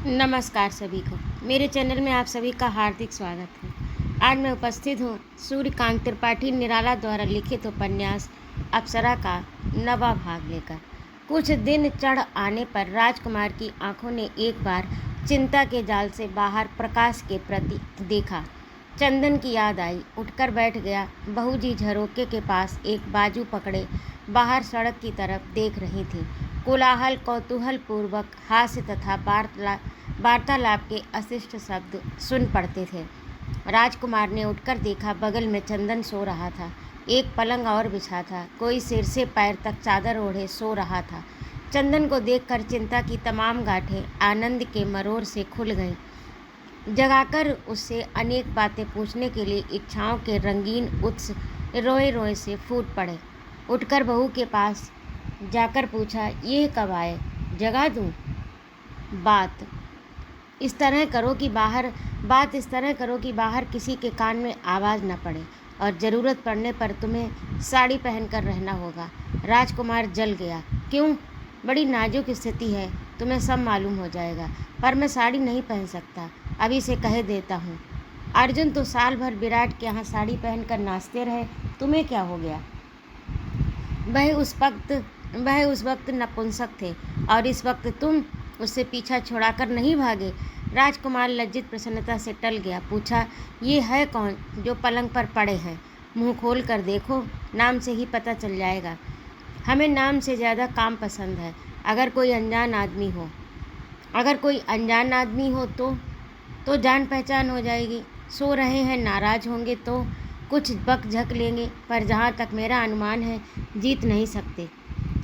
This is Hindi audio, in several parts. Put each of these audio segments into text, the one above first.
नमस्कार सभी को। मेरे चैनल में आप सभी का हार्दिक स्वागत है। आज मैं उपस्थित हूँ सूर्यकांत त्रिपाठी निराला द्वारा लिखित उपन्यास अप्सरा का नवा भाग लेकर। कुछ दिन चढ़ आने पर राजकुमार की आंखों ने एक बार चिंता के जाल से बाहर प्रकाश के प्रति देखा। चंदन की याद आई, उठकर बैठ गया। बहू जी झरोके के पास एक बाजू पकड़े बाहर सड़क की तरफ देख रही थी। कोलाहल, कौतूहल पूर्वक हास्य तथा वार्तालाप के अशिष्ट शब्द सुन पड़ते थे। राजकुमार ने उठकर देखा, बगल में चंदन सो रहा था। एक पलंग और बिछा था। कोई सिर से पैर तक चादर ओढ़े सो रहा था। चंदन को देखकर चिंता की तमाम गांठें आनंद के मरोड़ से खुल गईं। जगाकर उससे अनेक बातें पूछने के लिए इच्छाओं के रंगीन उत्स रोए रोए से फूट पड़े। उठकर बहू के पास जाकर पूछा, ये कब आए? जगा दूँ? बात इस तरह करो कि बाहर किसी के कान में आवाज़ न पड़े और ज़रूरत पड़ने पर तुम्हें साड़ी पहनकर रहना होगा। राजकुमार जल गया। क्यों? बड़ी नाजुक स्थिति है, तुम्हें सब मालूम हो जाएगा। पर मैं साड़ी नहीं पहन सकता, अभी से कह देता हूँ। अर्जुन तो साल भर विराट के यहाँ साड़ी पहनकर नाचते रहे, तुम्हें क्या हो गया? वह उस वक्त नपुंसक थे और इस वक्त तुम उससे पीछा छुड़ाकर नहीं भागे। राजकुमार लज्जित प्रसन्नता से टल गया। पूछा, ये है कौन जो पलंग पर पड़े हैं? मुंह खोल कर देखो, नाम से ही पता चल जाएगा। हमें नाम से ज़्यादा काम पसंद है। अगर कोई अनजान आदमी हो तो जान पहचान हो जाएगी। सो रहे हैं, नाराज़ होंगे तो कुछ बक झक लेंगे, पर जहाँ तक मेरा अनुमान है जीत नहीं सकते।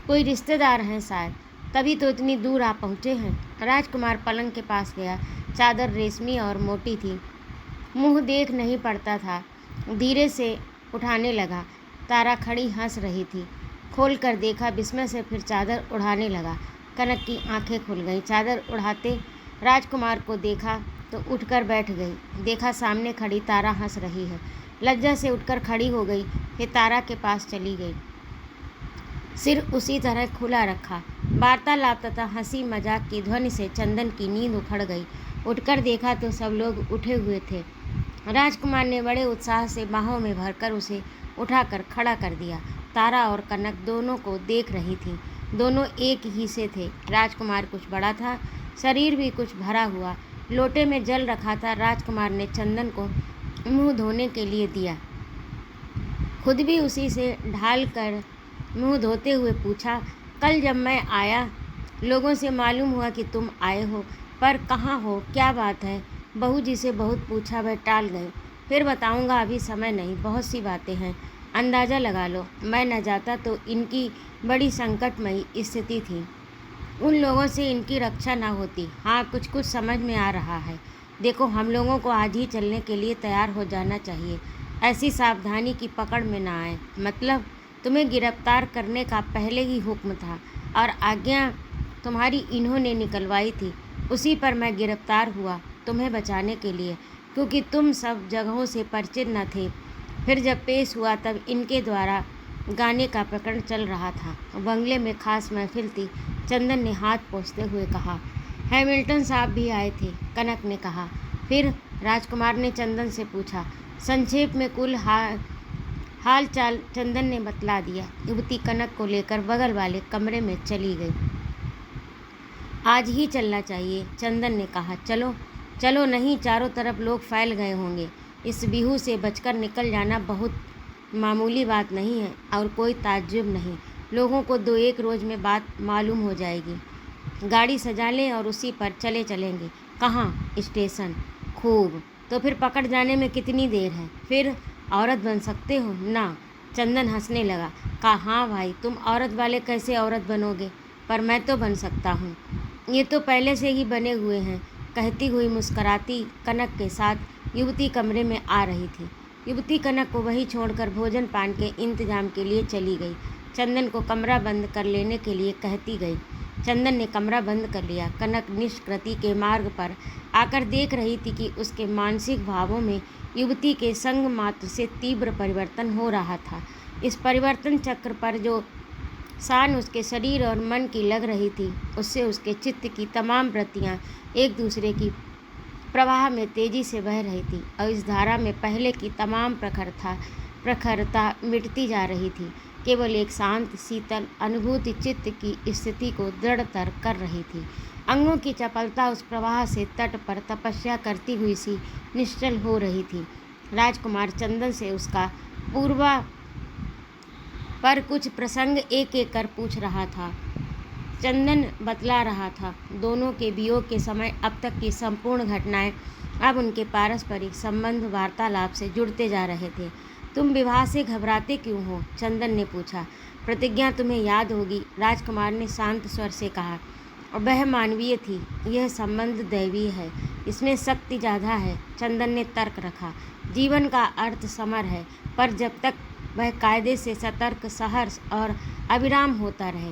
कोई रिश्तेदार हैं शायद, तभी तो इतनी दूर आ पहुँचे हैं। राजकुमार पलंग के पास गया। चादर रेशमी और मोटी थी, मुंह देख नहीं पड़ता था। धीरे से उठाने लगा। तारा खड़ी हंस रही थी। खोल कर देखा, विस्मय से फिर चादर उड़ाने लगा। कनक की आंखें खुल गईं। चादर उड़ाते राजकुमार को देखा तो उठकर बैठ गई। देखा सामने खड़ी तारा हंस रही है। लज्जा से उठकर खड़ी हो गई, फिर तारा के पास चली गई। सिर उसी तरह खुला रखा। वार्तालाप तथा हंसी मजाक की ध्वनि से चंदन की नींद उखड़ गई। उठकर देखा तो सब लोग उठे हुए थे। राजकुमार ने बड़े उत्साह से बाहों में भरकर उसे उठाकर खड़ा कर दिया। तारा और कनक दोनों को देख रही थी। दोनों एक ही से थे। राजकुमार कुछ बड़ा था, शरीर भी कुछ भरा हुआ। लोटे में जल रखा था। राजकुमार ने चंदन को मुंह धोने के लिए दिया। खुद भी उसी से ढाल कर मुंह धोते हुए पूछा, कल जब मैं आया लोगों से मालूम हुआ कि तुम आए हो, पर कहाँ हो, क्या बात है? बहू जी से बहुत पूछा, वह टाल गए। फिर बताऊंगा, अभी समय नहीं, बहुत सी बातें हैं। अंदाज़ा लगा लो, मैं न जाता तो इनकी बड़ी संकटमयी स्थिति थी। उन लोगों से इनकी रक्षा न होती। हाँ, कुछ कुछ समझ में आ रहा है। देखो, हम लोगों को आज ही चलने के लिए तैयार हो जाना चाहिए। ऐसी सावधानी की पकड़ में ना आए। मतलब तुम्हें गिरफ्तार करने का पहले ही हुक्म था और आज्ञा तुम्हारी इन्होंने निकलवाई थी। उसी पर मैं गिरफ्तार हुआ, तुम्हें बचाने के लिए, क्योंकि तुम सब जगहों से परिचित न थे। फिर जब पेश हुआ तब इनके द्वारा गाने का प्रकरण चल रहा था। बंगले में खास महफिल थी। चंदन ने हाथ पोंछते हुए कहा, हैमिल्टन साहब भी आए थे, कनक ने कहा। फिर राजकुमार ने चंदन से पूछा। संक्षेप में कुल हाल चाल चंदन ने बतला दिया। युवती कनक को लेकर बगल वाले कमरे में चली गई। आज ही चलना चाहिए, चंदन ने कहा। चलो चलो नहीं, चारों तरफ लोग फैल गए होंगे। इस बिहू से बचकर निकल जाना बहुत मामूली बात नहीं है और कोई ताज्जुब नहीं। लोगों को 2-1 रोज़ में बात मालूम हो जाएगी। गाड़ी सजा लें और उसी पर चलेंगे। कहाँ? स्टेशन। खूब, तो फिर पकड़ जाने में कितनी देर है? फिर औरत बन सकते हो ना? चंदन हंसने लगा। कहा, हाँ भाई, तुम औरत वाले कैसे औरत बनोगे? पर मैं तो बन सकता हूँ, ये तो पहले से ही बने हुए हैं। कहती हुई मुस्कराती कनक के साथ युवती कमरे में आ रही थी। युवती कनक को वहीं छोड़कर भोजन पान के इंतजाम के लिए चली गई। चंदन को कमरा बंद कर लेने के लिए कहती गई। चंदन ने कमरा बंद कर लिया। कनक निष्कृति के मार्ग पर आकर देख रही थी कि उसके मानसिक भावों में युवती के संग मात्र से तीव्र परिवर्तन हो रहा था। इस परिवर्तन चक्र पर जो सान उसके शरीर और मन की लग रही थी। उससे उसके चित्त की तमाम वृत्तियाँ एक दूसरे की प्रवाह में तेजी से बह रही थी और इस धारा में पहले की तमाम प्रखरता मिटती जा रही थी। केवल एक शांत शीतल अनुभूति चित्त की स्थिति को दृढ़तर कर रही थी। अंगों की चपलता उस प्रवाह से तट पर तपस्या करती हुई सी निश्चल हो रही थी। राजकुमार चंदन से उसका पूर्वा पर कुछ प्रसंग एक एक कर पूछ रहा था। चंदन बतला रहा था। दोनों के वियोग के समय अब तक की संपूर्ण घटनाएं अब उनके पारस्परिक संबंध वार्तालाप से जुड़ते जा रहे थे। तुम विवाह से घबराते क्यों हो? चंदन ने पूछा। प्रतिज्ञा तुम्हें याद होगी, राजकुमार ने शांत स्वर से कहा। वह मानवीय थी, यह संबंध दैवीय है, इसमें शक्ति ज़्यादा है। चंदन ने तर्क रखा। जीवन का अर्थ समर है, पर जब तक वह कायदे से सतर्क, सहर्ष और अविराम होता रहे।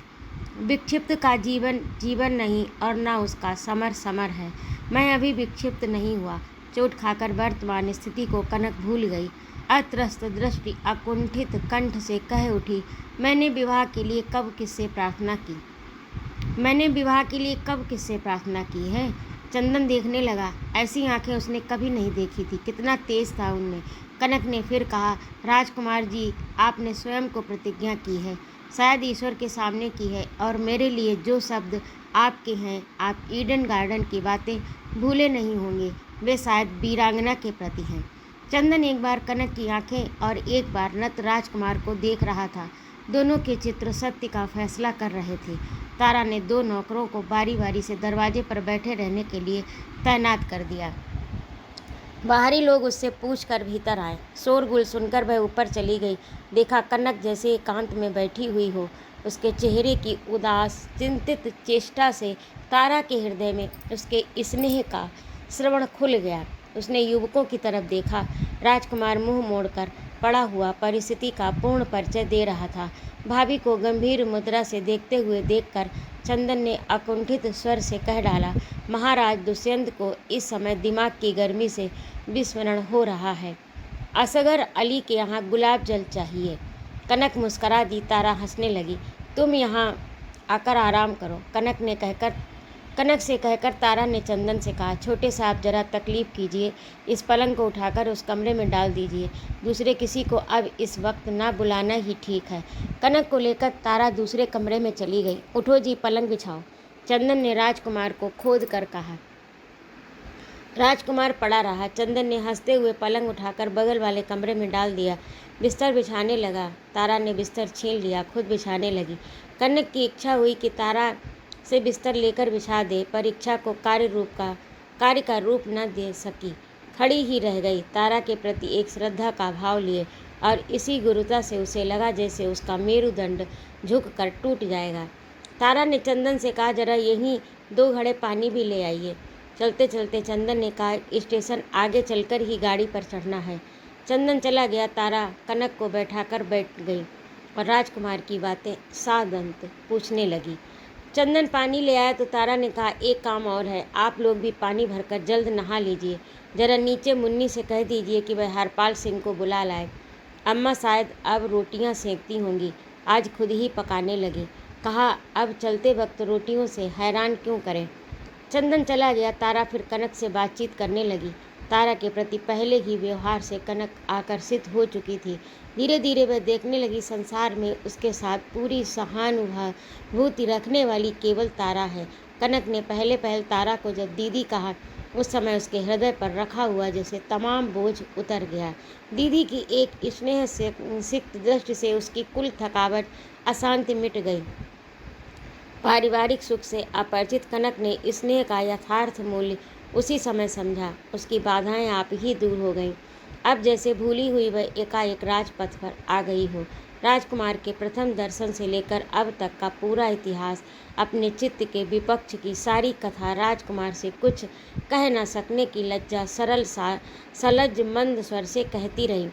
विक्षिप्त का जीवन जीवन नहीं और न उसका समर समर है। मैं अभी विक्षिप्त नहीं हुआ। चोट खाकर वर्तमान स्थिति को कनक भूल गई। अत्रस्त दृष्टि अकुंठित कंठ से कह उठी, मैंने विवाह के लिए कब किससे प्रार्थना की? मैंने विवाह के लिए कब किससे प्रार्थना की है? चंदन देखने लगा। ऐसी आंखें उसने कभी नहीं देखी थी। कितना तेज था उनमें। कनक ने फिर कहा, राजकुमार जी, आपने स्वयं को प्रतिज्ञा की है, शायद ईश्वर के सामने की है, और मेरे लिए जो शब्द आपके हैं, आप ईडन गार्डन की बातें भूले नहीं होंगे, वे शायद वीरांगना के प्रति हैं। चंदन एक बार कनक की आंखें और एक बार नत राजकुमार को देख रहा था। दोनों के चित्र सत्य का फैसला कर रहे थे। तारा ने 2 नौकरों को बारी बारी से दरवाजे पर बैठे रहने के लिए तैनात कर दिया। बाहरी लोग उससे पूछकर भीतर आए। शोरगुल सुनकर वह ऊपर चली गई। देखा कनक जैसे एकांत में बैठी हुई हो। उसके चेहरे की उदास चिंतित चेष्टा से तारा के हृदय में उसके स्नेह का श्रवण खुल गया। उसने युवकों की तरफ देखा। राजकुमार मुंह मोड़कर पड़ा हुआ परिस्थिति का पूर्ण परिचय दे रहा था। भाभी को गंभीर मुद्रा से देखते हुए देखकर चंदन ने अकुंठित स्वर से कह डाला, महाराज दुष्यंत को इस समय दिमाग की गर्मी से विस्मरण हो रहा है। असगर अली के यहाँ गुलाब जल चाहिए। कनक मुस्करा दी। तारा हंसने लगी। तुम यहाँ आकर आराम करो, कनक से कहकर तारा ने चंदन से कहा, छोटे साहब जरा तकलीफ़ कीजिए, इस पलंग को उठाकर उस कमरे में डाल दीजिए। दूसरे किसी को अब इस वक्त ना बुलाना ही ठीक है। कनक को लेकर तारा दूसरे कमरे में चली गई। उठो जी, पलंग बिछाओ, चंदन ने राजकुमार को खोद कर कहा। राजकुमार पड़ा रहा। चंदन ने हंसते हुए पलंग उठाकर बगल वाले कमरे में डाल दिया। बिस्तर बिछाने लगा। तारा ने बिस्तर छीन लिया, खुद बिछाने लगी। कनक की इच्छा हुई कि तारा से बिस्तर लेकर बिछा दे, पर इच्छा को कार्य का रूप न दे सकी। खड़ी ही रह गई, तारा के प्रति एक श्रद्धा का भाव लिए, और इसी गुरुता से उसे लगा जैसे उसका मेरुदंड झुक कर टूट जाएगा। तारा ने चंदन से कहा, जरा यहीं 2 घड़े पानी भी ले आइए। चलते चलते चंदन ने कहा, स्टेशन आगे चलकर ही गाड़ी पर चढ़ना है। चंदन चला गया। तारा कनक को बैठाकर बैठ गई और राजकुमार की बातें सादंत पूछने लगी। चंदन पानी ले आया तो तारा ने कहा, एक काम और है, आप लोग भी पानी भरकर जल्द नहा लीजिए। जरा नीचे मुन्नी से कह दीजिए कि वह हरपाल सिंह को बुला लाए। अम्मा शायद अब रोटियां सेकती होंगी, आज खुद ही पकाने लगी। कहा, अब चलते वक्त रोटियों से हैरान क्यों करें। चंदन चला गया। तारा फिर कनक से बातचीत करने लगी। तारा के प्रति पहले ही व्यवहार से कनक आकर्षित हो चुकी थी। धीरे धीरे वह देखने लगी संसार में उसके साथ पूरी सहानुभूति रखने वाली केवल तारा है। कनक ने पहल तारा को जब दीदी कहा, उस समय उसके हृदय पर रखा हुआ जैसे तमाम बोझ उतर गया। दीदी की एक स्नेह से सिक्त दृष्टि से उसकी कुल थकावट अशांति मिट गई। पारिवारिक सुख से अपरिचित कनक ने स्नेह का यथार्थ मूल्य उसी समय समझा। उसकी बाधाएं आप ही दूर हो गईं। अब जैसे भूली हुई वह एकाएक राजपथ पर आ गई हो। राजकुमार के प्रथम दर्शन से लेकर अब तक का पूरा इतिहास, अपने चित्त के विपक्ष की सारी कथा, राजकुमार से कुछ कह न सकने की लज्जा सलज मंद स्वर से कहती रही।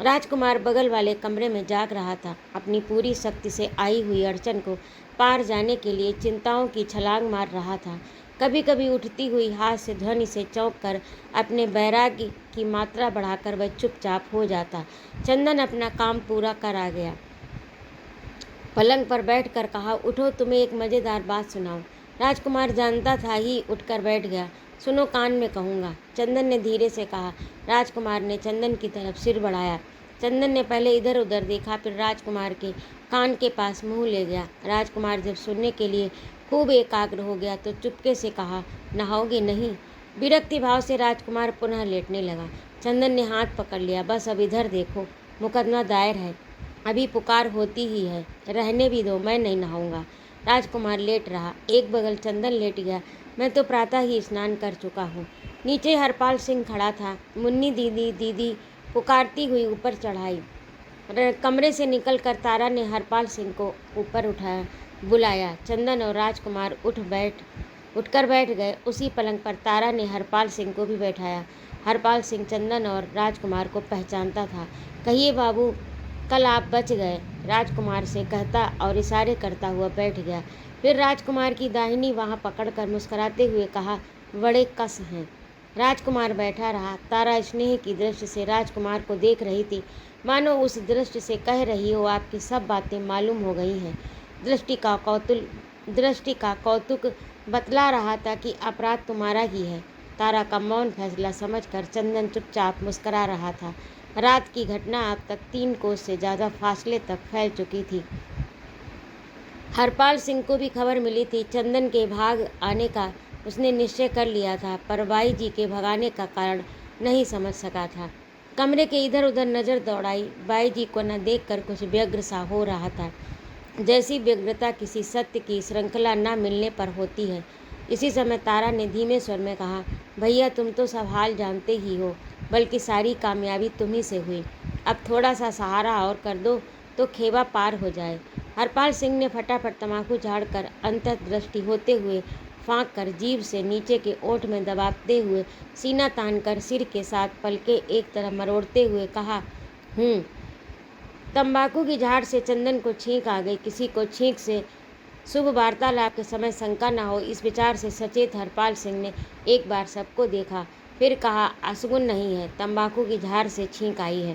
राजकुमार बगल वाले कमरे में जाग रहा था। अपनी पूरी शक्ति से आई हुई अड़चन को पार जाने के लिए चिंताओं की छलांग मार रहा था। कभी कभी उठती हुई हाथ से ध्वनि से चौंक कर अपने वैराग्य की मात्रा बढ़ाकर वह चुपचाप हो जाता। चंदन अपना काम पूरा कर आ गया। पलंग पर बैठकर कहा, उठो तुम्हें एक मज़ेदार बात सुनाऊं। राजकुमार जानता था ही उठकर बैठ गया। सुनो, कान में कहूँगा, चंदन ने धीरे से कहा। राजकुमार ने चंदन की तरफ सिर बढ़ाया। चंदन ने पहले इधर उधर देखा, फिर राजकुमार के कान के पास मुंह ले गया। राजकुमार जब सुनने के लिए खूब एकाग्र हो गया तो चुपके से कहा, नहाओगे नहीं? विरक्ति भाव से राजकुमार पुनः लेटने लगा। चंदन ने हाथ पकड़ लिया। बस अब इधर देखो, मुकदमा दायर है, अभी पुकार होती ही है, रहने भी दो, मैं नहीं नहाऊंगा। राजकुमार लेट रहा। एक बगल चंदन लेट गया। मैं तो प्रातः ही स्नान कर चुका हूँ। नीचे हरपाल सिंह खड़ा था। मुन्नी दीदी दीदी पुकारती हुई ऊपर चढ़ाई। कमरे से निकलकर तारा ने हरपाल सिंह को ऊपर उठाया, बुलाया। चंदन और राजकुमार उठकर बैठ गए। उसी पलंग पर तारा ने हरपाल सिंह को भी बैठाया। हरपाल सिंह चंदन और राजकुमार को पहचानता था। कहिए बाबू, कल आप बच गए, राजकुमार से कहता और इशारे करता हुआ बैठ गया। फिर राजकुमार की दाहिनी बाँह पकड़कर मुस्कुराते हुए कहा, बड़े कस हैं। राजकुमार बैठा रहा। तारा स्नेह की दृष्टि से राजकुमार को देख रही थी, मानो उस दृष्टि से कह रही हो, आपकी सब बातें मालूम हो गई हैं। दृष्टि का कौतुक बतला रहा था कि अपराध तुम्हारा ही है। तारा का मौन फैसला समझकर चंदन चुपचाप मुस्करा रहा था। रात की घटना अब तक 3 कोस से ज़्यादा फासले तक फैल चुकी थी। हरपाल सिंह को भी खबर मिली थी। चंदन के भाग आने का उसने निश्चय कर लिया था, पर बाई जी के भगाने का कारण नहीं समझ सका था। कमरे के इधर उधर नज़र दौड़ाई। बाई जी को न देखकर कुछ व्यग्र सा हो रहा था, जैसी व्यग्रता किसी सत्य की श्रृंखला न मिलने पर होती है। इसी समय तारा ने धीमे स्वर में कहा, भैया तुम तो सब हाल जानते ही हो, बल्कि सारी कामयाबी तुम्ही से हुई। अब थोड़ा सा सहारा और कर दो तो खेवा पार हो जाए। हरपाल सिंह ने फटाफट तम्बाकू झाड़कर अंतर्दृष्टि होते हुए फाँक कर जीभ से नीचे के ओंठ में दबाते हुए सीना तानकर सिर के साथ पलके एक तरफ मरोड़ते हुए कहा, तंबाकू की झाड़ से चंदन को छींक आ गई। किसी को छींक से शुभ वार्तालाप के समय शंका न हो, इस विचार से सचेत हरपाल सिंह ने एक बार सबको देखा, फिर कहा, अशगुन नहीं है, तंबाकू की झाड़ से छींक आई है।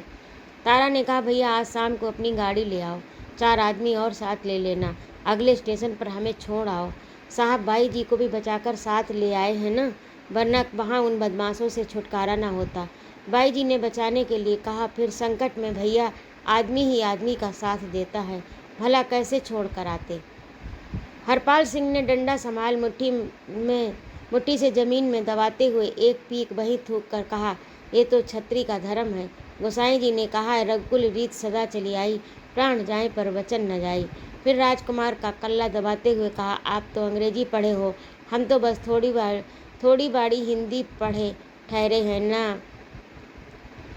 तारा ने कहा, भैया आज शाम को अपनी गाड़ी ले आओ, 4 आदमी और साथ ले लेना, अगले स्टेशन पर हमें छोड़ आओ। साहब बाई जी को भी बचाकर साथ ले आए हैं ना, वरना वहाँ उन बदमाशों से छुटकारा ना होता। बाई जी ने बचाने के लिए कहा। फिर संकट में भैया आदमी ही आदमी का साथ देता है, भला कैसे छोड़ कर आते। हरपाल सिंह ने डंडा संभाल मुट्ठी से जमीन में दबाते हुए एक पीक वहीं थूक कर कहा, ये तो छत्री का धर्म है। गोसाई जी ने कहा है, रघुकुल रीत सदा चली आई, प्राण जाए पर वचन न जाई। फिर राजकुमार का कल्ला दबाते हुए कहा, आप तो अंग्रेजी पढ़े हो, हम तो बस थोड़ी बाड़ी हिंदी पढ़े ठहरे हैं ना।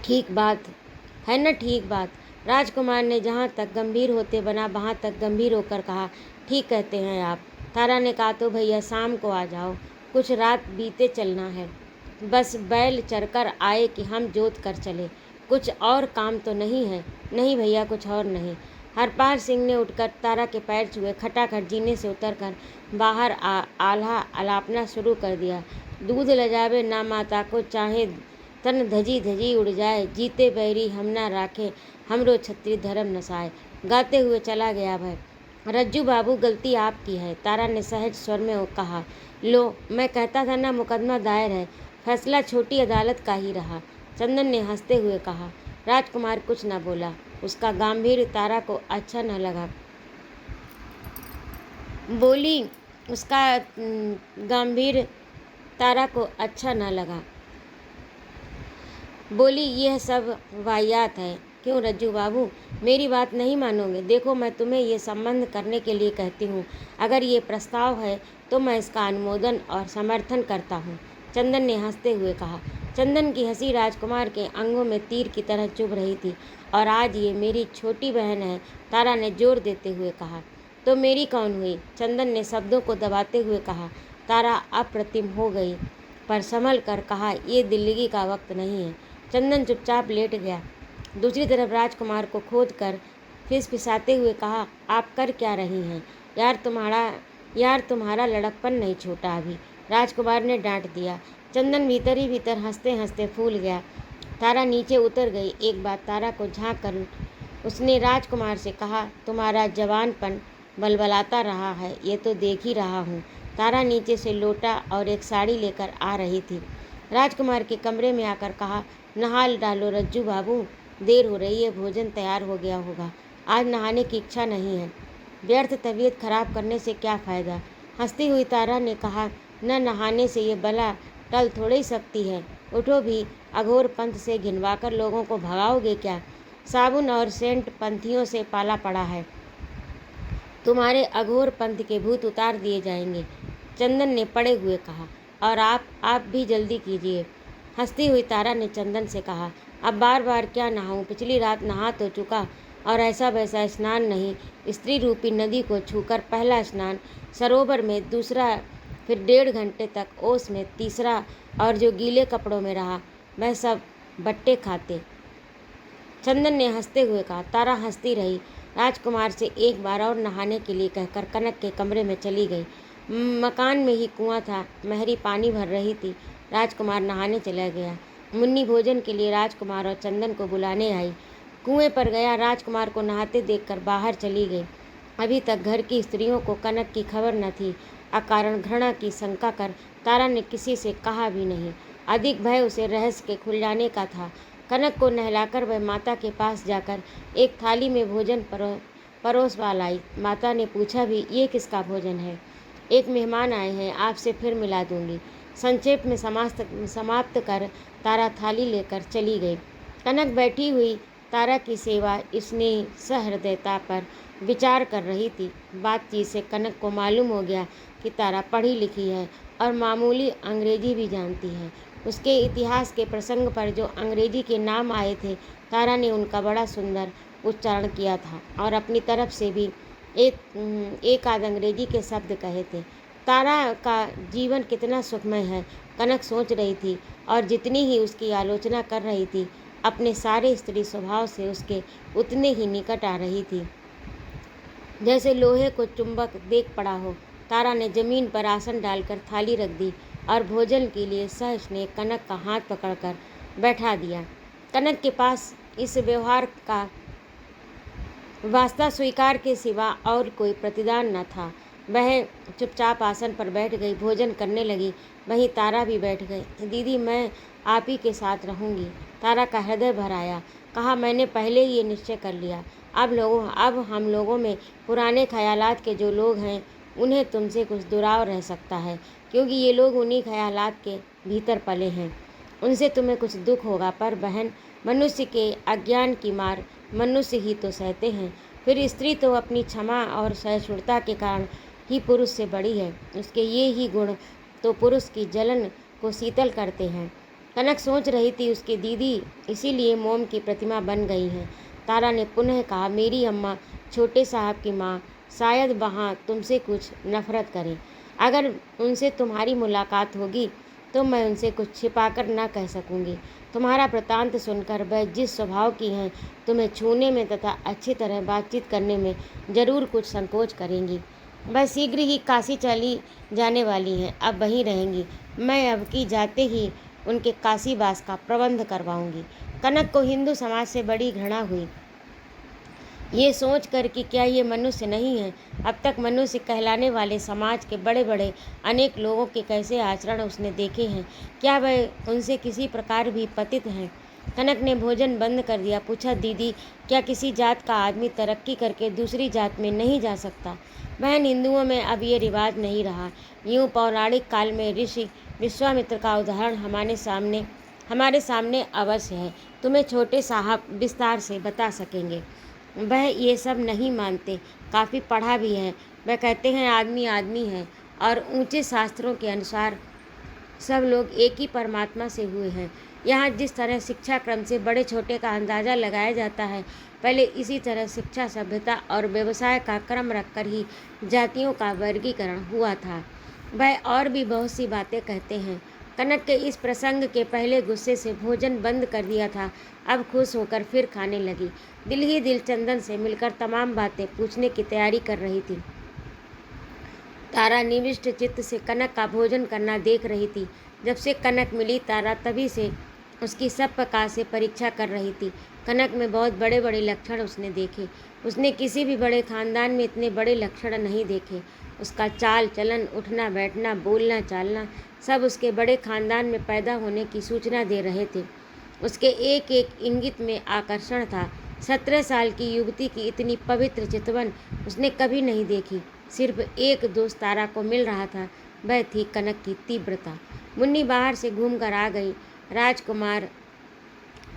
ठीक बात। राजकुमार ने जहाँ तक गंभीर होते बना वहाँ तक गंभीर होकर कहा, ठीक कहते हैं आप। तारा ने कहा, तो भैया शाम को आ जाओ, कुछ रात बीते चलना है। बस बैल चरकर आए कि हम जोत कर चले, कुछ और काम तो नहीं है। नहीं भैया, कुछ और नहीं। हरपाल सिंह ने उठकर तारा के पैर छुए, खटाखट जीने से उतरकर बाहर आल्हा अलापना शुरू कर दिया। दूध लजावे ना माता को, चाहे तन धजी धजी उड़ जाए, जीते बैरी हम ना राखे, हमरो छत्री धर्म नसाए। गाते हुए चला गया भय। रज्जू बाबू, गलती आपकी है, तारा ने सहज स्वर में कहा। लो, मैं कहता था ना मुकदमा दायर है, फैसला छोटी अदालत का ही रहा, चंदन ने हंसते हुए कहा। राजकुमार कुछ न बोला। उसका गंभीर तारा को अच्छा न लगा। बोली, उसका गंभीर तारा को अच्छा न लगा। बोली, यह सब वाहियात है। क्यों रज्जू बाबू, मेरी बात नहीं मानोगे? देखो, मैं तुम्हें ये संबंध करने के लिए कहती हूँ। अगर ये प्रस्ताव है तो मैं इसका अनुमोदन और समर्थन करता हूँ, चंदन ने हंसते हुए कहा। चंदन की हंसी राजकुमार के अंगों में तीर की तरह चुभ रही थी। और आज ये मेरी छोटी बहन है, तारा ने जोर देते हुए कहा। तो मेरी कौन हुई? चंदन ने शब्दों को दबाते हुए कहा। तारा अप्रतिम हो गई, पर संभल कर कहा, ये दिल्लगी का वक्त नहीं है। चंदन चुपचाप लेट गया। दूसरी तरफ राजकुमार को खोद कर फिसफिसाते हुए कहा, आप कर क्या रही हैं? यार तुम्हारा लड़कपन नहीं छूटा अभी, राजकुमार ने डांट दिया। चंदन भीतर ही भीतर हंसते हंसते फूल गया। तारा नीचे उतर गई। एक बार तारा को झांक कर उसने राजकुमार से कहा, तुम्हारा जवानपन बलबलाता रहा है, ये तो देख ही रहा हूँ। तारा नीचे से लोटा और एक साड़ी लेकर आ रही थी। राजकुमार के कमरे में आकर कहा, नहा डालो रज्जू बाबू, देर हो रही है, भोजन तैयार हो गया होगा। आज नहाने की इच्छा नहीं है, व्यर्थ तबीयत खराब करने से क्या फ़ायदा। हंसती हुई तारा ने कहा, न नहाने से ये बला टल थोड़ी सकती है। उठो भी, अघोर पंथ से घिनवाकर लोगों को भगाओगे क्या? साबुन और सेंट पंथियों से पाला पड़ा है, तुम्हारे अघोर पंथ के भूत उतार दिए जाएंगे। चंदन ने पड़े हुए कहा, और आप भी जल्दी कीजिए। हंसती हुई तारा ने चंदन से कहा, अब बार बार क्या नहाऊं, पिछली रात नहा तो चुका, और ऐसा वैसा स्नान नहीं, स्त्री रूपी नदी को छूकर पहला स्नान, सरोवर में दूसरा, फिर 1.5 घंटे तक ओस में तीसरा, और जो गीले कपड़ों में रहा वह सब बट्टे खाते। चंदन ने हंसते हुए कहा। तारा हंसती रही। राजकुमार से एक बार और नहाने के लिए कहकर कनक के कमरे में चली गई। मकान में ही कुआं था, महरी पानी भर रही थी। राजकुमार नहाने चला गया। मुन्नी भोजन के लिए राजकुमार और चंदन को बुलाने आई। कुएं पर गया, राजकुमार को नहाते देखकर बाहर चली गई। अभी तक घर की स्त्रियों को कनक की खबर न थी। अकारण घृणा की शंका कर तारा ने किसी से कहा भी नहीं। अधिक भय उसे रहस्य के खुल जाने का था। कनक को नहलाकर वह माता के पास जाकर एक थाली में भोजन परोसवा लाई। माता ने पूछा भी, ये किसका भोजन है? एक मेहमान आए हैं, आपसे फिर मिला दूंगी। संक्षेप में समाप्त कर तारा थाली लेकर चली गई। कनक बैठी हुई तारा की सेवा स्नेह सहृदयता पर विचार कर रही थी। बातचीत से कनक को मालूम हो गया कि तारा पढ़ी लिखी है और मामूली अंग्रेजी भी जानती है। उसके इतिहास के प्रसंग पर जो अंग्रेजी के नाम आए थे, तारा ने उनका बड़ा सुंदर उच्चारण किया था और अपनी तरफ से भी एक आध अंग्रेजी के शब्द कहे थे। तारा का जीवन कितना सुखमय है, कनक सोच रही थी, और जितनी ही उसकी आलोचना कर रही थी, अपने सारे स्त्री स्वभाव से उसके उतने ही निकट आ रही थी जैसे लोहे को चुंबक देख पड़ा हो। तारा ने जमीन पर आसन डालकर थाली रख दी और भोजन के लिए सस्नेह कनक का हाथ पकड़कर बैठा दिया। कनक के पास इस व्यवहार का वास्ता स्वीकार के सिवा और कोई प्रतिदान न था। वह चुपचाप आसन पर बैठ गई, भोजन करने लगी। वहीं तारा भी बैठ गई। दीदी, मैं आप ही के साथ रहूँगी। तारा का हृदय भर आया। कहा, मैंने पहले ही ये निश्चय कर लिया। अब हम लोगों में पुराने ख्यालात के जो लोग हैं, उन्हें तुमसे कुछ दुराव रह सकता है, क्योंकि ये लोग उन्हीं ख्यालात के भीतर पले हैं। उनसे तुम्हें कुछ दुख होगा, पर बहन, मनुष्य के अज्ञान की मार मनुष्य ही तो सहते हैं। फिर स्त्री तो अपनी क्षमा और सहिष्णुता के कारण ही पुरुष से बड़ी है। उसके ये ही गुण तो पुरुष की जलन को शीतल करते हैं। कनक सोच रही थी, उसकी दीदी इसीलिए मोम की प्रतिमा बन गई हैं। तारा ने पुनः कहा, मेरी अम्मा, छोटे साहब की माँ, शायद वहाँ तुमसे कुछ नफरत करें। अगर उनसे तुम्हारी मुलाकात होगी तो मैं उनसे कुछ छिपाकर न कह सकूँगी। तुम्हारा वृतांत सुनकर वह जिस स्वभाव की हैं, तुम्हें छूने में तथा अच्छी तरह बातचीत करने में जरूर कुछ संकोच करेंगी। वह शीघ्र ही काशी चली जाने वाली हैं, अब वहीं रहेंगी। मैं अब की जाते ही उनके काशीवास का प्रबंध करवाऊंगी। कनक को हिंदू समाज से बड़ी घृणा हुई, ये सोच कर कि क्या ये मनुष्य नहीं है। अब तक मनुष्य कहलाने वाले समाज के बड़े बड़े अनेक लोगों के कैसे आचरण उसने देखे हैं, क्या वह उनसे किसी प्रकार भी पतित हैं? कनक ने भोजन बंद कर दिया। पूछा, दीदी, क्या किसी जात का आदमी तरक्की करके दूसरी जात में नहीं जा सकता? बहन, हिंदुओं में अब ये रिवाज नहीं रहा। यूँ पौराणिक काल में ऋषि विश्वामित्र का उदाहरण हमारे सामने अवश्य है। तुम्हें छोटे साहब विस्तार से बता सकेंगे। वह ये सब नहीं मानते, काफ़ी पढ़ा भी है। वह कहते हैं आदमी आदमी है और ऊंचे शास्त्रों के अनुसार सब लोग एक ही परमात्मा से हुए हैं। यहाँ जिस तरह शिक्षा क्रम से बड़े छोटे का अंदाज़ा लगाया जाता है, पहले इसी तरह शिक्षा, सभ्यता और व्यवसाय का क्रम रखकर ही जातियों का वर्गीकरण हुआ था। वह और भी बहुत सी बातें कहते हैं। कनक के इस प्रसंग के पहले गुस्से से भोजन बंद कर दिया था, अब खुश होकर फिर खाने लगी। दिल ही दिल चंदन से मिलकर तमाम बातें पूछने की तैयारी कर रही थी। तारा निविष्ट चित्त से कनक का भोजन करना देख रही थी। जब से कनक मिली, तारा तभी से उसकी सब प्रकार से परीक्षा कर रही थी। कनक में बहुत बड़े बड़े लक्षण उसने देखे। उसने किसी भी बड़े खानदान में इतने बड़े लक्षण नहीं देखे। उसका चाल चलन, उठना बैठना, बोलना चालना सब उसके बड़े खानदान में पैदा होने की सूचना दे रहे थे। उसके एक एक इंगित में आकर्षण था। 17 साल की युवती की इतनी पवित्र चितवन उसने कभी नहीं देखी। सिर्फ एक दोस्त तारा को मिल रहा था, वह थी कनक की तीव्रता। मुन्नी बाहर से घूम कर आ गई। राजकुमार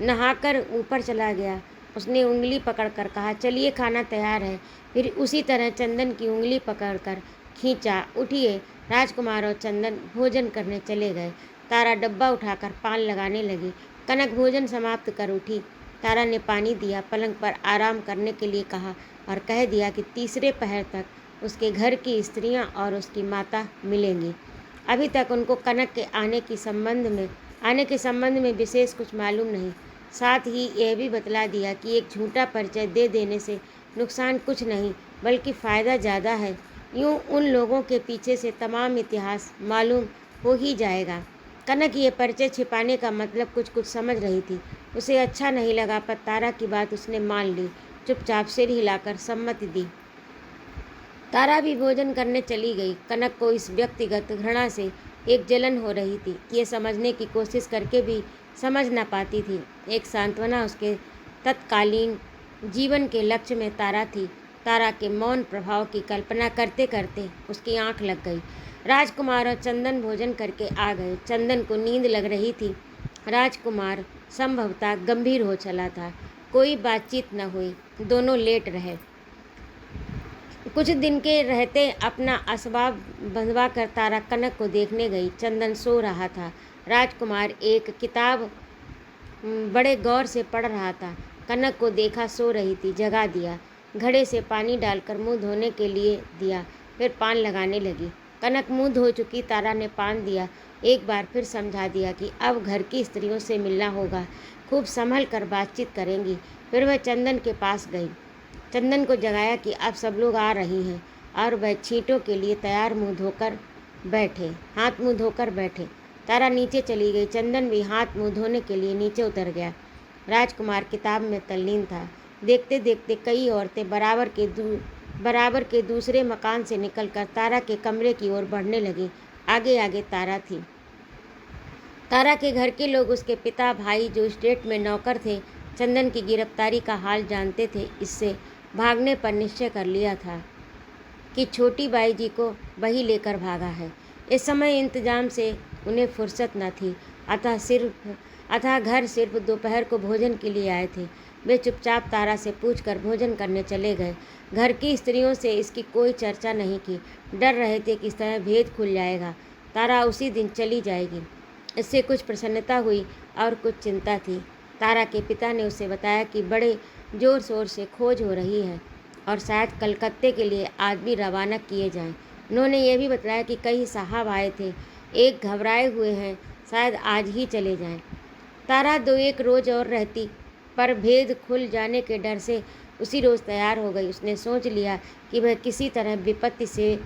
नहाकर ऊपर चला गया। उसने उंगली पकड़कर कहा, चलिए खाना तैयार है। फिर उसी तरह चंदन की उंगली पकड़कर खींचा। उठिए। राजकुमार और चंदन भोजन करने चले गए। तारा डब्बा उठाकर पान लगाने लगी। कनक भोजन समाप्त कर उठी। तारा ने पानी दिया, पलंग पर आराम करने के लिए कहा और कह दिया कि तीसरे पहर तक उसके घर की स्त्रियां और उसकी माता मिलेंगी। अभी तक उनको कनक के आने के संबंध में विशेष कुछ मालूम नहीं। साथ ही यह भी बतला दिया कि एक झूठा परिचय दे देने से नुकसान कुछ नहीं बल्कि फ़ायदा ज़्यादा है। यूँ उन लोगों के पीछे से तमाम इतिहास मालूम हो ही जाएगा। कनक ये परिचय छिपाने का मतलब कुछ कुछ समझ रही थी। उसे अच्छा नहीं लगा, पर तारा की बात उसने मान ली। चुपचाप सिर हिलाकर सम्मति दी। तारा भी भोजन करने चली गई। कनक को इस व्यक्तिगत घृणा से एक जलन हो रही थी। ये समझने की कोशिश करके भी समझ न पाती थी। एक सांत्वना उसके तत्कालीन जीवन के लक्ष्य में तारा थी। तारा के मौन प्रभाव की कल्पना करते करते उसकी आंख लग गई। राजकुमार और चंदन भोजन करके आ गए। चंदन को नींद लग रही थी। राजकुमार संभवतः गंभीर हो चला था। कोई बातचीत न हुई। दोनों लेट रहे। कुछ दिन के रहते अपना असबाब बंधवा कर तारा कनक को देखने गई। चंदन सो रहा था। राजकुमार एक किताब बड़े गौर से पढ़ रहा था। कनक को देखा सो रही थी। जगा दिया। घड़े से पानी डालकर मुंह धोने के लिए दिया। फिर पान लगाने लगी। कनक मुंह धो चुकी। तारा ने पान दिया। एक बार फिर समझा दिया कि अब घर की स्त्रियों से मिलना होगा, खूब संभल कर बातचीत करेंगी। फिर वह चंदन के पास गई। चंदन को जगाया कि अब सब लोग आ रही हैं और वह छींटों के लिए तैयार हाथ मुंह धोकर बैठे। तारा नीचे चली गई। चंदन भी हाथ मुंह धोने के लिए नीचे उतर गया। राजकुमार किताब में तल्लीन था। देखते देखते कई औरतें बराबर के दूसरे मकान से निकलकर तारा के कमरे की ओर बढ़ने लगी। आगे आगे तारा थी। तारा के घर के लोग, उसके पिता, भाई जो स्टेट में नौकर थे, चंदन की गिरफ्तारी का हाल जानते थे। इससे भागने पर निश्चय कर लिया था कि छोटी बाई जी को वही लेकर भागा है। इस समय इंतजाम से उन्हें फुर्सत न थी। अतः घर सिर्फ दोपहर को भोजन के लिए आए थे। वे चुपचाप तारा से पूछकर भोजन करने चले गए। घर की स्त्रियों से इसकी कोई चर्चा नहीं की। डर रहे थे कि इस तरह भेद खुल जाएगा। तारा उसी दिन चली जाएगी। इससे कुछ प्रसन्नता हुई और कुछ चिंता थी। तारा के पिता ने उसे बताया कि बड़े ज़ोर शोर से खोज हो रही है और शायद कलकत्ते के लिए आदमी रवाना किए जाएं। उन्होंने ये भी बताया कि कई साहब आए थे, एक घबराए हुए हैं, शायद आज ही चले जाएं। तारा 2-1 रोज़ और रहती, पर भेद खुल जाने के डर से उसी रोज़ तैयार हो गई। उसने सोच लिया कि वह किसी तरह विपत्ति से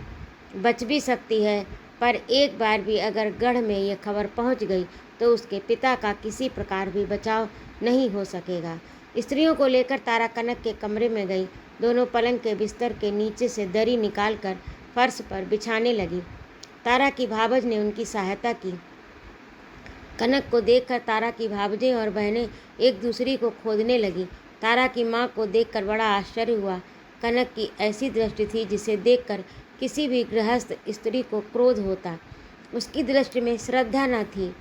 बच भी सकती है, पर एक बार भी अगर गढ़ में यह खबर पहुंच गई तो उसके पिता का किसी प्रकार भी बचाव नहीं हो सकेगा। स्त्रियों को लेकर तारा कनक के कमरे में गई। दोनों पलंग के बिस्तर के नीचे से दरी निकालकर फर्श पर बिछाने लगी। तारा की भावज ने उनकी सहायता की। कनक को देखकर तारा की भावजें और बहनें एक दूसरी को खोदने लगी। तारा की माँ को देखकर बड़ा आश्चर्य हुआ। कनक की ऐसी दृष्टि थी जिसे देखकर किसी भी गृहस्थ स्त्री को क्रोध होता। उसकी दृष्टि में श्रद्धा न थी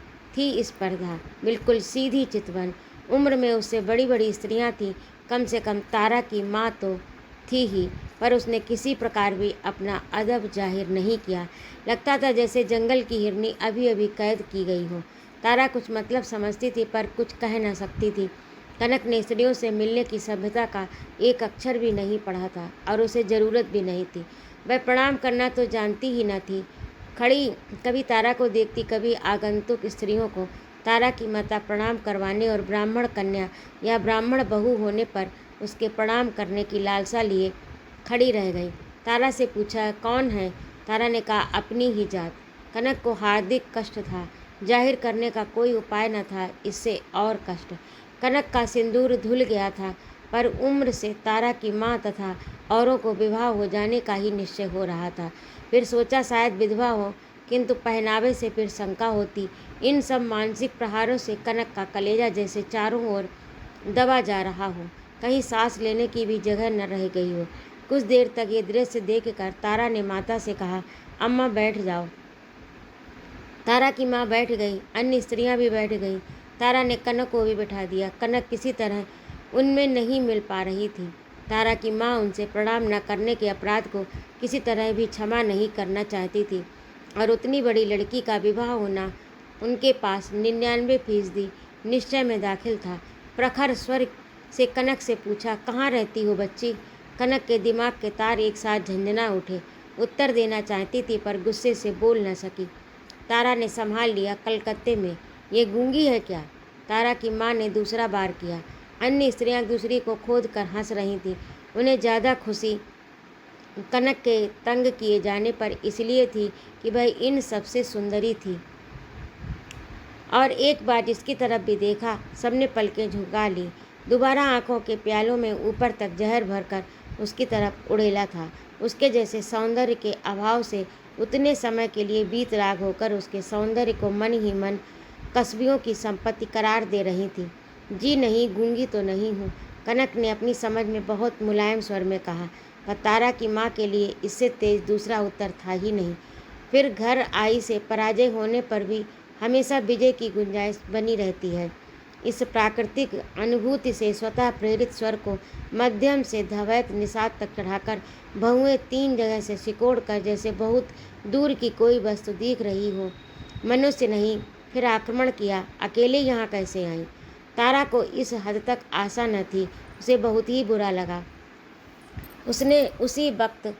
स्पर्धा। बिल्कुल सीधी चितवन। उम्र में उससे बड़ी बड़ी स्त्रियां थीं। कम से कम तारा की माँ तो थी ही, पर उसने किसी प्रकार भी अपना अदब जाहिर नहीं किया। लगता था जैसे जंगल की हिरनी अभी अभी कैद की गई हो। तारा कुछ मतलब समझती थी, पर कुछ कह न सकती थी। कनक ने स्त्रियों से मिलने की सभ्यता का एक अक्षर भी नहीं पढ़ा था और उसे ज़रूरत भी नहीं थी। वह प्रणाम करना तो जानती ही न थी। खड़ी कभी तारा को देखती, कभी आगंतुक स्त्रियों को। तारा की माता प्रणाम करवाने और ब्राह्मण कन्या या ब्राह्मण बहू होने पर उसके प्रणाम करने की लालसा लिए खड़ी रह गई। तारा से पूछा, कौन है? तारा ने कहा, अपनी ही जात। कनक को हार्दिक कष्ट था। जाहिर करने का कोई उपाय न था। इससे और कष्ट। कनक का सिंदूर धुल गया था, पर उम्र से तारा की माँ तथा औरों को विवाह हो जाने का ही निश्चय हो रहा था। फिर सोचा शायद विधवा हो, किंतु पहनावे से फिर शंका होती। इन सब मानसिक प्रहारों से कनक का कलेजा जैसे चारों ओर दबा जा रहा हो, कहीं सांस लेने की भी जगह न रह गई हो। कुछ देर तक ये दृश्य देखकर तारा ने माता से कहा, अम्मा बैठ जाओ। तारा की माँ बैठ गई, अन्य स्त्रियां भी बैठ गईं। तारा ने कनक को भी बैठा दिया। कनक किसी तरह उनमें नहीं मिल पा रही थी। तारा की माँ उनसे प्रणाम न करने के अपराध को किसी तरह भी क्षमा नहीं करना चाहती थी, और उतनी बड़ी लड़की का विवाह होना उनके पास 99% निश्चय में दाखिल था। प्रखर स्वर से कनक से पूछा, कहाँ रहती हो बच्ची? कनक के दिमाग के तार एक साथ झंझना उठे। उत्तर देना चाहती थी, पर गुस्से से बोल न सकी। तारा ने संभाल लिया, कलकत्ते में। ये गूंगी है क्या? तारा की माँ ने दूसरा बार किया। अन्य स्त्रियां दूसरी को खोद कर हंस रही थीं। उन्हें ज़्यादा खुशी कनक के तंग किए जाने पर इसलिए थी कि वह इन सबसे सुंदरी थी, और एक बार जिसकी तरफ भी देखा सबने पलकें झुका ली। दोबारा आंखों के प्यालों में ऊपर तक जहर भरकर उसकी तरफ उड़ेला था। उसके जैसे सौंदर्य के अभाव से उतने समय के लिए बीत राग होकर उसके सौंदर्य को मन ही मन कस्बियों की संपत्ति करार दे रही थी। जी नहीं, गूंगी तो नहीं हूँ, कनक ने अपनी समझ में बहुत मुलायम स्वर में कहा। पर तारा की माँ के लिए इससे तेज दूसरा उत्तर था ही नहीं। फिर घर आई से पराजय होने पर भी हमेशा विजय की गुंजाइश बनी रहती है। इस प्राकृतिक अनुभूति से स्वतः प्रेरित स्वर को मध्यम से धवैत निषाद तक चढ़ाकर बहुएं 3 जगह से सिकोड़ कर जैसे बहुत दूर की कोई वस्तु दिख रही हो, मनुष्य नहीं, फिर आक्रमण किया। अकेले यहाँ कैसे आई? तारा को इस हद तक आशा न थी। उसे बहुत ही बुरा लगा। उसने उसी वक्त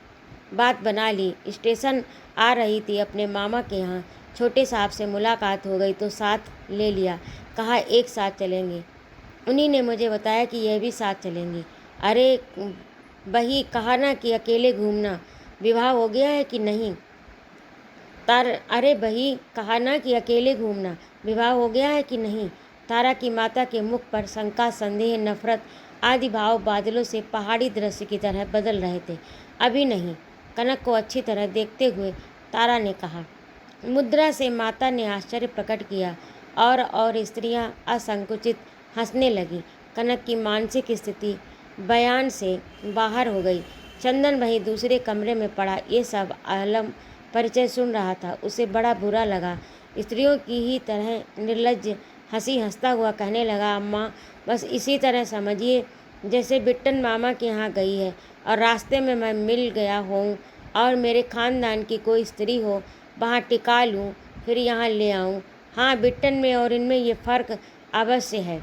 बात बना ली। स्टेशन आ रही थी अपने मामा के यहाँ। छोटे साहब से मुलाकात हो गई तो साथ ले लिया। कहा एक साथ चलेंगे। उन्हीं ने मुझे बताया कि यह भी साथ चलेंगी। अरे बही, कहा ना कि अकेले घूमना। विवाह हो गया है कि नहीं? अरे बही, कहा ना कि अकेले घूमना। विवाह हो गया है कि नहीं? तारा की माता के मुख पर शंका, संदेह, नफरत आदि भाव बादलों से पहाड़ी दृश्य की तरह बदल रहे थे। अभी नहीं। कनक को अच्छी तरह देखते हुए तारा ने कहा। मुद्रा से माता ने आश्चर्य प्रकट किया, और स्त्रियां असंकुचित हंसने लगीं। कनक की मानसिक स्थिति बयान से बाहर हो गई। चंदन वहीं दूसरे कमरे में पड़ा ये सब आलम परिचय सुन रहा था। उसे बड़ा बुरा लगा। स्त्रियों की ही तरह निर्लज्ज हंसी हंसता हुआ कहने लगा, अम्मा, बस इसी तरह समझिए जैसे बिट्टन मामा के यहाँ गई है और रास्ते में मैं मिल गया हूँ, और मेरे खानदान की कोई स्त्री हो, वहाँ टिका लूँ, फिर यहाँ ले आऊँ। हाँ, बिट्टन में और इनमें ये फ़र्क अवश्य है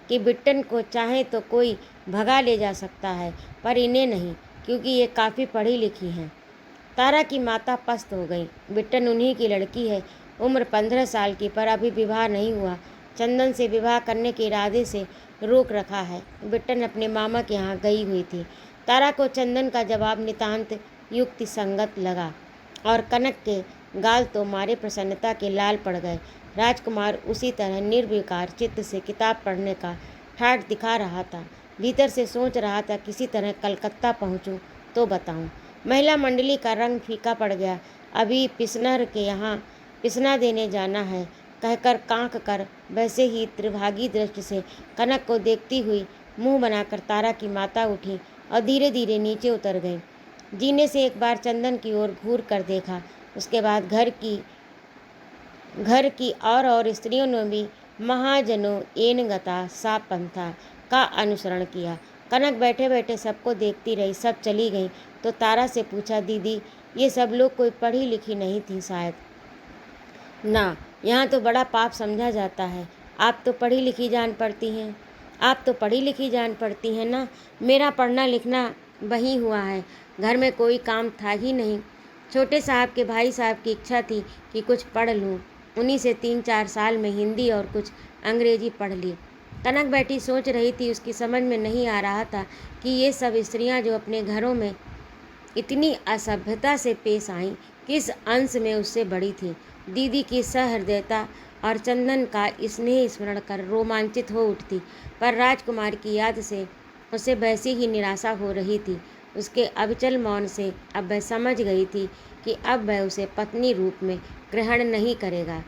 कि बिट्टन को चाहे तो कोई भगा ले जा सकता है, पर इन्हें नहीं, क्योंकि ये काफ़ी पढ़ी लिखी हैं। तारा की माता पस्त हो गई। बिट्टन उन्हीं की लड़की है, उम्र 15 साल की, पर अभी विवाह नहीं हुआ। चंदन से विवाह करने के इरादे से रोक रखा है। बिट्टन अपने मामा के यहाँ गई हुई थी। तारा को चंदन का जवाब नितांत युक्ति संगत लगा, और कनक के गाल तो मारे प्रसन्नता के लाल पड़ गए। राजकुमार उसी तरह निर्विकार चित्त से किताब पढ़ने का ठाठ दिखा रहा था। भीतर से सोच रहा था, किसी तरह कलकत्ता पहुँचूँ तो बताऊँ। महिला मंडली का रंग फीका पड़ गया। अभी पिसनर के यहाँ पिसना देने जाना है, कहकर कांख कर वैसे ही त्रिभागी दृष्टि से कनक को देखती हुई मुंह बनाकर तारा की माता उठी और धीरे धीरे नीचे उतर गई। जीने से एक बार चंदन की ओर घूर कर देखा। उसके बाद घर की और स्त्रियों ने भी महाजनों एन गता सा पंथा का अनुसरण किया। कनक बैठे बैठे सबको देखती रही। सब चली गई तो तारा से पूछा, दीदी, ये सब लोग कोई पढ़ी लिखी नहीं थी शायद? ना, यहाँ तो बड़ा पाप समझा जाता है। आप तो पढ़ी लिखी जान पड़ती हैं ना। मेरा पढ़ना लिखना वही हुआ है। घर में कोई काम था ही नहीं। छोटे साहब के भाई साहब की इच्छा थी कि कुछ पढ़ लूँ। उन्हीं से 3-4 साल में हिंदी और कुछ अंग्रेजी पढ़ ली। कनक बैठी सोच रही थी। उसकी समझ में नहीं आ रहा था कि ये सब स्त्रियां जो अपने घरों में इतनी असभ्यता से पेश आईं, किस अंश में उससे बड़ी थी। दीदी की सहृदयता और चंदन का स्नेह स्मरण कर रोमांचित हो उठती, पर राजकुमार की याद से उसे वैसी ही निराशा हो रही थी। उसके अविचल मौन से अब वह समझ गई थी कि अब वह उसे पत्नी रूप में ग्रहण नहीं करेगा।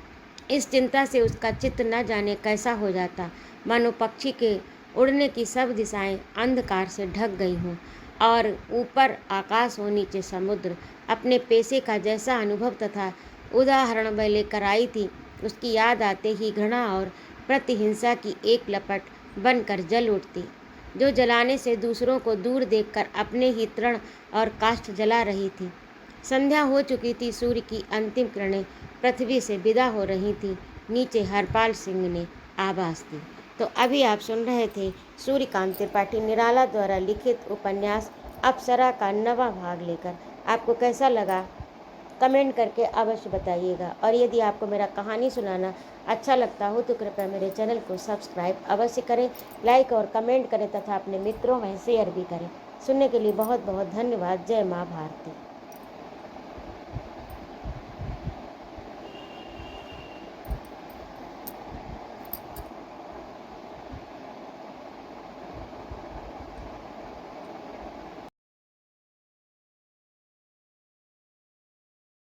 इस चिंता से उसका चित्त न जाने कैसा हो जाता, मानो पक्षी के उड़ने की सब दिशाएं अंधकार से ढक गई हों और ऊपर आकाश हो नीचे समुद्र। अपने पेशे का जैसा अनुभव तथा उदाहरण वह लेकर आई थी, उसकी याद आते ही घृणा और प्रतिहिंसा की एक लपट बनकर जल उठती, जो जलाने से दूसरों को दूर देखकर अपने ही तृण और काष्ठ जला रही थी। संध्या हो चुकी थी, सूर्य की अंतिम किरणें पृथ्वी से विदा हो रही थी। नीचे हरपाल सिंह ने आवाज़ दी। तो अभी आप सुन रहे थे सूर्यकांत त्रिपाठी निराला द्वारा लिखित उपन्यास अप्सरा का नवा भाग लेकर। आपको कैसा लगा कमेंट करके अवश्य बताइएगा, और यदि आपको मेरा कहानी सुनाना अच्छा लगता हो तो कृपया मेरे चैनल को सब्सक्राइब अवश्य करें, लाइक और कमेंट करें तथा अपने मित्रों में शेयर भी करें। सुनने के लिए बहुत बहुत धन्यवाद। जय माँ भारती।